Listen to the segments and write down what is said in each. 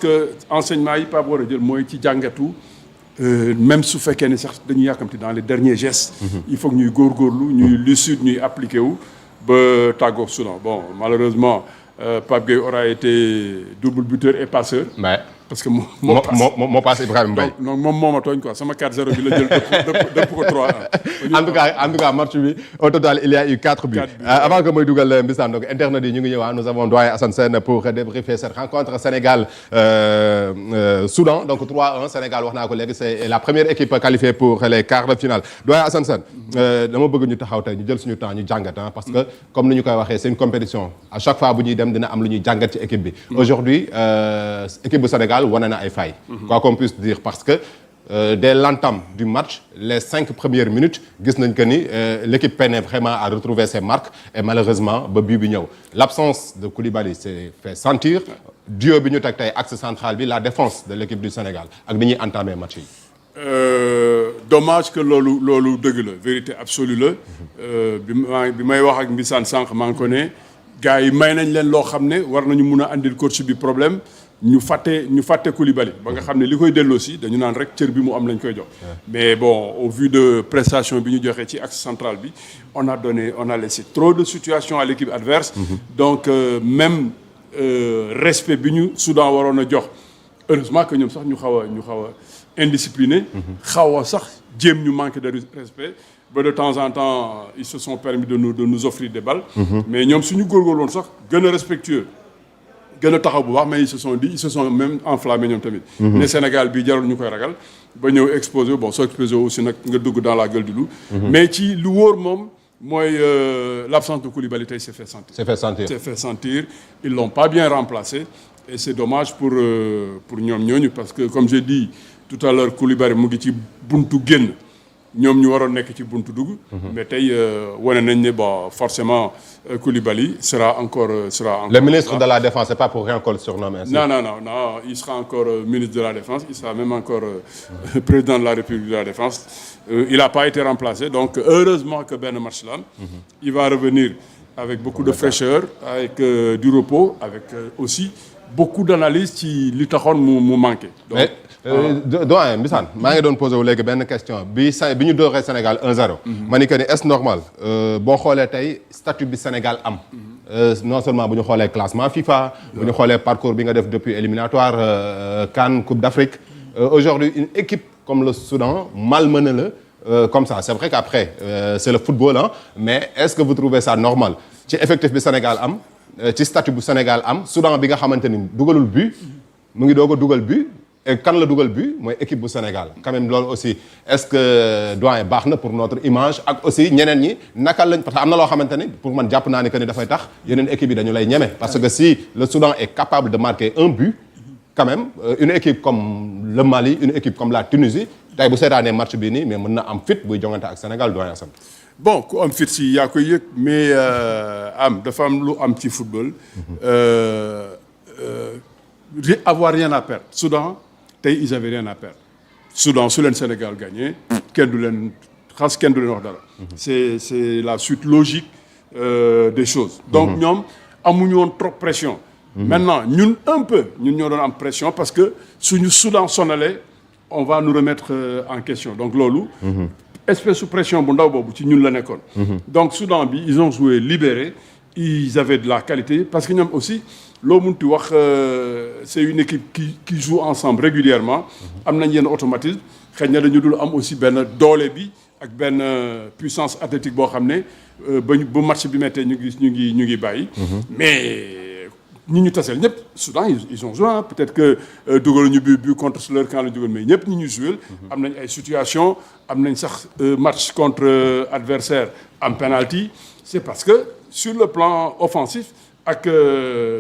que enseignement yi Pape war a jël mooy ci jàngatu même su fekkee ne sax dañuy yàkkamti dans les derniers gestes. il faut que ñuy góorgóorlu ñuy lucide ñuy appliqué wu ba tàggoog Soudan bon malheureusement Pape Gueye aura été double buteur et passeur. parce que moo passe Ibrahima Mbaye. donc moom moo ma tooñ quoi sama 4-0 bi la jël dëpp ko 3-1. en tout cas match bi au total il y a eu 4 buts. avant que mooy dugal Mbissane donc internet yi ñu ngi ñëwaat nous avons doyen Assane Sène pour débriefer cette rencontre Sénégal Soudan donc 3-1 Sénégal wax naa ko léegi c'est la première équipe qualifiée pour les quarts de finale doyen Assane Sène dama bëgg ñu taxaw tey ñu jël suñu temps ñu jàngat parce que comme ni ñu koy waxee c'est une compétition à chaque fois bu ñuy dem dina am lu ñuy jàngat ci équipe bi. aujourd'hui équipe bu Sénégal wane na ay failles. quoi qu'on puisse dire parce que dès l'entame du match les 5 premières minutes gis nañ que ni l'équipe peinait vraiment à retrouver ses marques et malheureusement ba bii bi ñëw l'absence de Koulibaly s'est fait sentir duo bi ñu teg tey axe central bi la défense de l'équipe du Sénégal ak ni ñuy entamer match yi. dommage que loolu dëgg la vérité absolue la bi may wax ak Mbissane sànq maa ngi ko ne gars yi may nañ leen loo xam ne war nañu mun a andil coach bi problème. ñu fàtte Koulibaly ba nga xam ne li koy delloo si dañu naan rek cër bi mu am lañ koy jox mais bon au vu de prestation bi ñu joxee ci axe central bi on a laissé trop de situations à l'équipe adverse donc même respect bi ñu Soudan waroon a jox heureusement que ñoom sax ñu xaw a indiscipliné xaw a sax jéem ñu manquer de respect ba de temps en temps ils se sont permis de nous offrir des balles mais ñoom suñu góorgóorloon sax gën a respectueux gën a taxaw bu baax mais ils se sont même enflammés ñoom tamit. ne Sénégal bi jarul ñu koy ragal ba ñëw exposé bon soo exposé aussi nag nga dugg dans la gueule du loup. mais ci lu wóor moom mooy l'absence de Koulibaly tey s'est fait sentir. Ils l'ont pas bien remplacé et c'est dommage pour ñoom ñooñu parce que comme j'ai dit tout à l'heure Koulibaly mu ngi ci buntu génn. ñoom ñu waroon nekk ci buntu dugg. mais tey wane nañ ne bon forcément Koulibaly sera encore. Le ministre de la Défense c'est pas pour rien qu'on le surnomme ainsi. Non il sera encore ministre de la Défense il sera même encore président de la République de la Défense. Il a pas été remplacé donc heureusement que benn match la il va revenir avec beaucoup de fraîcheur avec du repos avec aussi beaucoup d'analyse ci li taxoon mu manqué. donc doyen Mbissane maa ngi doon posé wu léegi benn question bi ñu dooree Sénégal 1-0. ma ni que ni est-ce normal boo xoolee tey statut bi Sénégal am. non seulement bu ñu xoolee classement FIFA. bu ñu xoolee parcours bi nga def depuis éliminatoire CAN Coupe d'Afrique. aujourd'hui une équipe comme le Soudan malmené la comme ça c'est vrai qu'après c'est le football mais est-ce que vous trouvez ça normal ci effectif bi Sénégal am ci statut bu Sénégal am Soudan bi nga xamante ni dugalul but mu ngi doog a dugal but. et kan la dugal but mooy équipe bu Sénégal quand même loolu aussi est-ce que doyen baax na pour notre image ak aussi ñeneen ñi naka lañ parce que am na loo xamante ni pour man jàpp naa ni que ni dafay tax yeneen équipe yi dañu lay ñeme parce que si le Soudan est capable de marquer un but quand même une équipe comme le Mali une équipe comme la Tunisie tey bu seetaanee match bi nii mais mën na am fit buy jongante ak Sénégal doyen Assane. bon ku am fit si yaa koy yëg mais dafa am lu am ci football. avoir rien à perdre Soudan. tey ils avaient rien à perdre Soudan su leen Sénégal gagné kenn du leen wax dara. c'est la suite logique des choses. donc ñoom amuñu woon trop pression. maintenant ñun un peu ñun ñoo doon am pression parce que suñu Soudan sonalee on va nous remettre en question donc loolu. espèce de pression bu ndaw boobu ci ñun la nekkoon. donc Soudan bi ils ont joué libéré ils avaient de la qualité parce que ñoom aussi. loo munti wax c'est une équipe qui joue ensemble régulièrement am nañ yenn automatisme xëy na dañu dul am aussi benn doole bi ak benn puissance athlétique boo xam ne bu match bi mettee ñu ngi bàyyi. mais ñi ñu taseel ñëpp Soudan ils ont joué peut-être que dugal ñu but contre leur camp la dugal mais ñëpp ñi ñu joué am nañ ay situation am nañ sax match contre adversaire en penalty c'est parce que sur le plan offensif ak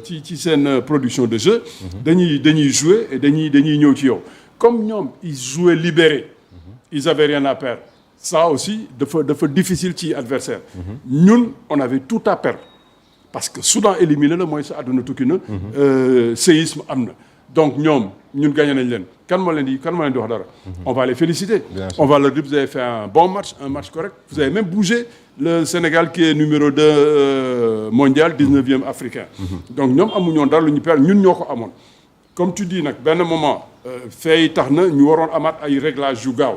ci seen production de jeu dañuy jouer et dañuy ñëw ci yow comme ñoom ils jouaient libérés ils avaient rien à perdre ça aussi dafa difficile ci adversaire ñun on avait tout à perdre parce que Soudan éliminé la mooy sa àdduna tukki na séisme am na donc ñun gagné nañ leen kan moo leen di wax dara on va les féliciter on va leur dire vous avez fait un bon match un match correct vous avez même bougé le Sénégal qui est numéro 2 mondial 19e africain donc ñoom amuñoon dara lu ñu perdre ñun ñoo ko amoon comme tu dis nag benn moment fay tax na ñu waroon amaat ay réglages yu gaaw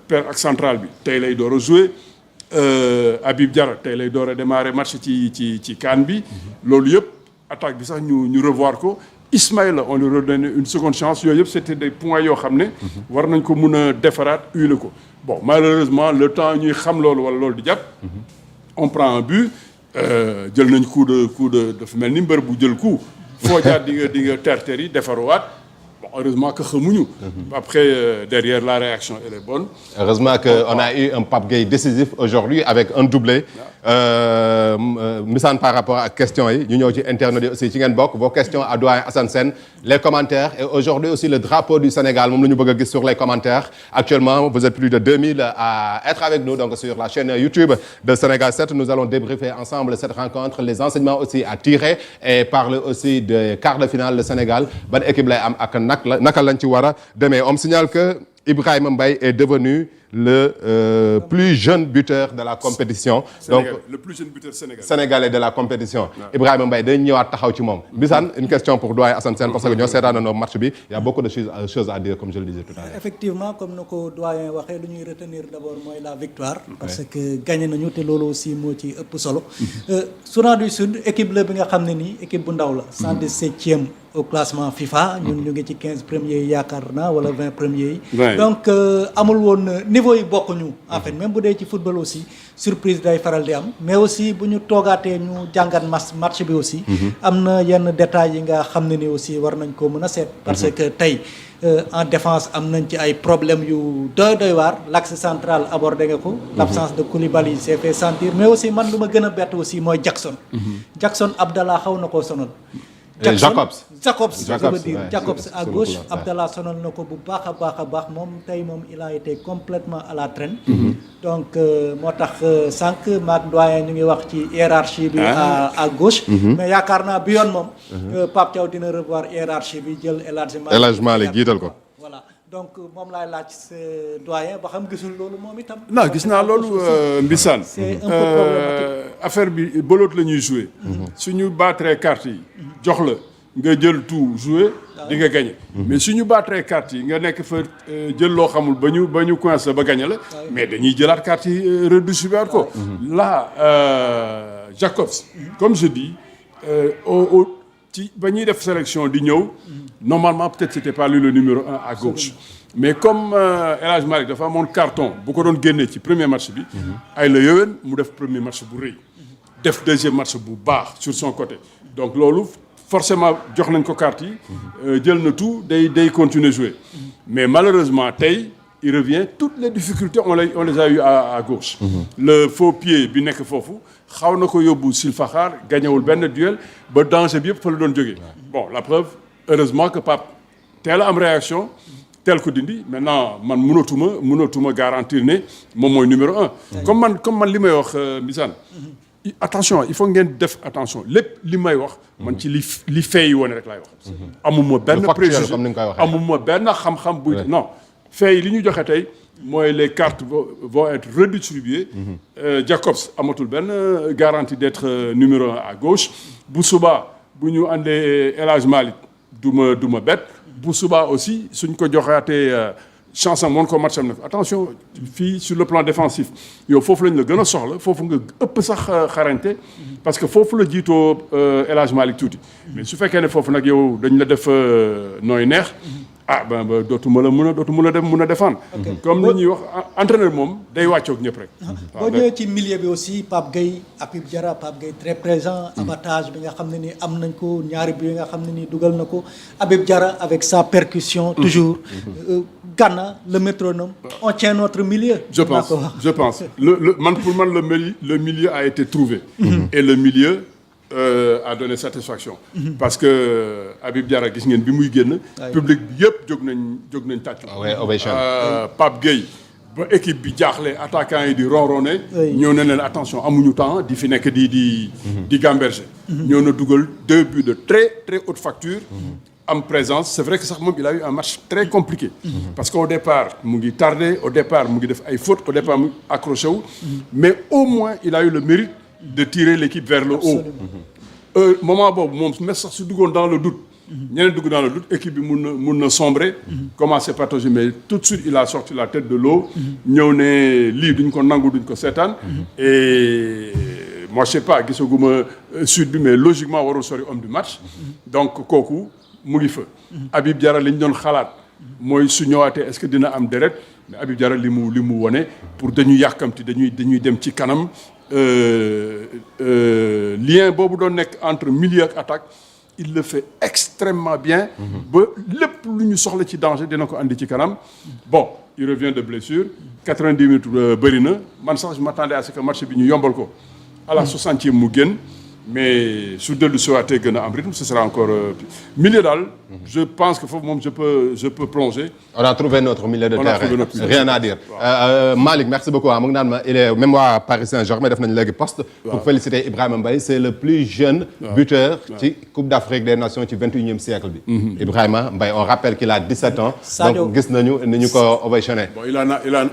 per ak central bi tey lay door a jouer Habib Diarra tey lay door a démarrer match ci CAN bi loolu yëpp attaque bi sax ñu revoir ko Ismaïla on lui redonne une seconde chance yooyu yëpp c'était des points yoo xam ne war nañ ko mun a defaraat huiler ko bon malheureusement le temps ñuy xam loolu wala loolu di jàpp on prend un but jël nañ coup de dafa mel ni mbër bu jël coup foo jaar di nga terre yi defaruwaat bon heureusement que xamuñu après derrière la réaction elle est bonne. Heureusement qu'on a eu un Pape Gueye décisif aujourd'hui avec un doublé. Mbissane par rapport à questions yi ñu ñëw ci internet yi aussi ci ngeen bokk vos questions à doyen Assane Sène les commentaires et aujourd'hui aussi le drapeau du Sénégal moom la ñu bëgg a gis sur les commentaires actuellement vous êtes plus de 2000 à être avec nous donc sur la chaîne YouTube de Sénégal 7 nous allons débriefer ensemble cette rencontre les enseignements aussi à tirer et parler aussi des quarts de finale le Sénégal ban équipe lay am ak naka lañ ci war a demee on me signale que Ibrahima Mbaye est devenu le plus jeune buteur de la compétition. Sénégal, donc le plus jeune buteur sénégalais de la compétition. Ibrahima Mbaye dañ ñëwaat taxaw ci moom. Mbissane une question pour doyen Assane Sène parce que ñoo seetaanandoo match bi il y a beaucoup de choses à dire comme je le disais tout à l'heure. Effectivement comme na ko doyen waxee lu ñuy retenir d'abord mooy la victoire. parce que gagné nañu te loolu aussi moo ci ëpp solo. Soudan du Sud équipe la bi nga xam ne nii équipe bu ndaw la. 117e au classement FIFA. ñun ñu ngi ci 15 premiers yi yaakaar naa wala 20 premiers yi. donc amul woon niveau yi bokkuñu en fait même bu dee ci football aussi surprise day faral di am mais aussi bu ñu toogaatee ñu jàngat match bi aussi. am na yenn détails yi nga xam ne ni aussi war nañ ko mën a seet. parce que tey en défense am nañ ci ay problèmes yu doy waar l'axe central abordé nga ko. l'absence de Koulibaly s'est fait sentir mais aussi man lu ma gën a bett aussi mooy Jackson Abdallah xaw na koo sonal. Jacobs je veux dire Jacobs à gauche Abdallah sonal na ko bu baax a baax moom tey moom il a été complètement à la traîne. donc moo tax sànq maag doyen ñu ngi wax ci hiérarchie bi à gauche. mais yaakaar naa bi yoon moom. Pape Thiaw dina revoir hiérarchie bi jël El Hadj Malick jiital ko. voilà donc moom laay laaj doyen ba xam gisul loolu moom itam. non gis naa loolu Mbissane. c'est un peu problématique. affaire bi boloot la ñuy jouer. suñu battre carte yi jox la nga jël tout jouer di nga gagner. mais suñu battre carte yi nga nekk fa jël loo xamul ba ñu coincé ba gagner la. mais dañuy jëlaat carte yi redistribuer ko. là Jacobs. comme je dis ci ba ñuy def sélection di ñëw. normalement peut-être c'était pas lui le numéro 1 à gauche. mais comme El Hadj Malick dafa amoon carton bu ko doon génnee ci premier match bi. ay la yowén mu def premier match bu rëy. def deuxième match bu baax sur son côté. donc loolu forcément jox nañ ko carte yi. jël na tout day continuer jouer. mais malheureusement tey il revient toutes les difficultés on les a eu à gauche. le faux pied bi nekk foofu xaw na ko yóbbu Silfaxaar gañewul benn duel ba danger bi yëpp fa la doon jógee. bon la preuve heureusement que Pape teel a am réaction. tel ko dindi maintenant man mënatuma garantir ne moom mooy numéro 1. comme man li may wax Mbissane. attention il faut ngeen def attention lépp li may wax. man ci li fay woon rek laay wax. amuma benn préjugé amuma benn xam-xam buy. non fay li ñu joxe tey mooy les cartes vont être redistribuées. Jacobs amatul benn garantie d'être numéro 1 à gauche bu subaa bu ñu andee El Hadj Malick du ma bett. bu subaa aussi suñ ko joxaatee chance am moon ko match am na attention fii sur le plan défensif yow foofu lañ la gën a soxla foofu nga ëpp sax xarañte parce que foofu la jiitoo El Hadj Malick tuuti mais su fekkee ne foofu nag yow dañ la def nooy neex ben dootuma la mën a défendre. comme li ñuy wax entraîneur moom day wàccoog ñëpp rek. boo ñëwee ci milieu bi aussi Pape Gueye Habib Diarra Pape Gueye très présent. abattage bi nga xam ne ni am nañ ko ñaari bi nga xam ne ni dugal na ko Habib Diarra avec sa percussion. toujours Gana le métronome. on tient notre milieu. je pense pour man le milieu a été trouvé. et le milieu. a donné satisfaction. parce que Habib Diarra gis ngeen bi muy génn. public bi yëpp jóg nañ tàccu. Pape Gueye ba équipe bi jaaxle attaquant yi di ronronné. ñëw na leen attention amuñu temps di fi nekk di gamberger. ñëw na dugal 2 buts de très très haute facture. am présence c'est vrai que sax moom il a eu un match très compliqué. parce que au départ mu ngi tardé au départ mu ngi def ay fautes au départ mu accroché wu. mais au moins il a eu le mérite. de tirer l'équipe vers le haut. moment boobu moom même sax su duggoon dans le doute ñeneen dugg dans le doute équipe bi mun na sombrer. commencer patauger mais tout de suite il a sorti la tête de l'eau ñëw ne lii duñ ko nangu duñ ko seetaan. et moi je sais pas gisaguma suite bi mais logiquement warul sori homme du match. donc kooku mu ngi fa. Habib Diarra li ñu doon xalaat mooy su ñëwaatee est-ce que dina am deret mais Habib Diarra li mu wone pour dañu yàkkamti dañuy dem ci kanam. lien boobu doon nekk entre milieu ak attaque il le fait extrêmement bien. ba lépp lu ñu soxla ci danger dina ko andi ci kanam. bon il revient de blessure 90 minutes bëri na man sax je m'attendais à ce que match bi ñu yombal ko à la 60e mu génn mais su dellu si waatee gën a am rythme ce sera encore milieu daal. je pense que foofu moom je peux plonger. on a trouvé notre milieu de terrain rien à dire. Wow. Malick merci beaucoup mu ngi naan ma il est même waa Paris Saint-Germain def nañu léegi poste. pour féliciter Ibrahima Mbaye c'est le plus jeune. buteur ci Coupe d'Afrique des Nations ci 21e siècle bi. Ibrahima Mbaye on rappelle qu'il a 17 ans. donc gis nañu ni ñu ko ovationné. bon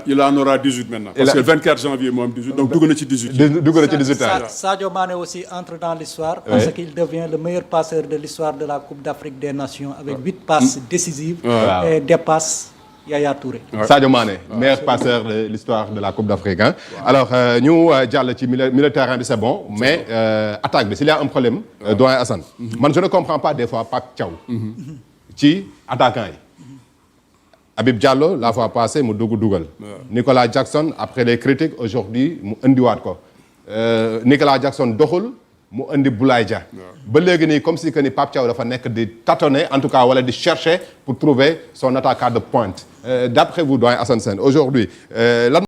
il en aura 18 maintenant. parce que 24 janvier moo am 18 donc dugg na ci 18. dugg na ci 18 ans. Sadio Mané aussi entre dans l'histoire parce qu'il devient le meilleur passeur de l'histoire de la Coupe d'Afrique des Nations avec 8 passes décisives et dépasse Yaya Touré. Sadio Mané meilleur passeur de l'histoire de la Coupe d'Afrique hein. Alors ñu jàll ci milieu terrain bi c'est bon mais attaque bi s'il y a un problème doyen Assane man je ne comprends pas des fois Pape Thiaw ci attaquant yi Habib Diallo la fois passée mu dugal Nicolas Jackson après les critiques aujourd'hui mu indiwaat ko Nicolas Jackson doxul mu indi Boulaye Dia ba léegi nii comme si que ni Pape Thiaw dafa nekk di tâtonner en tout cas wala di chercher pour trouver son attaquant de pointe d'après vous doyen Assane Sène aujourd'hui lan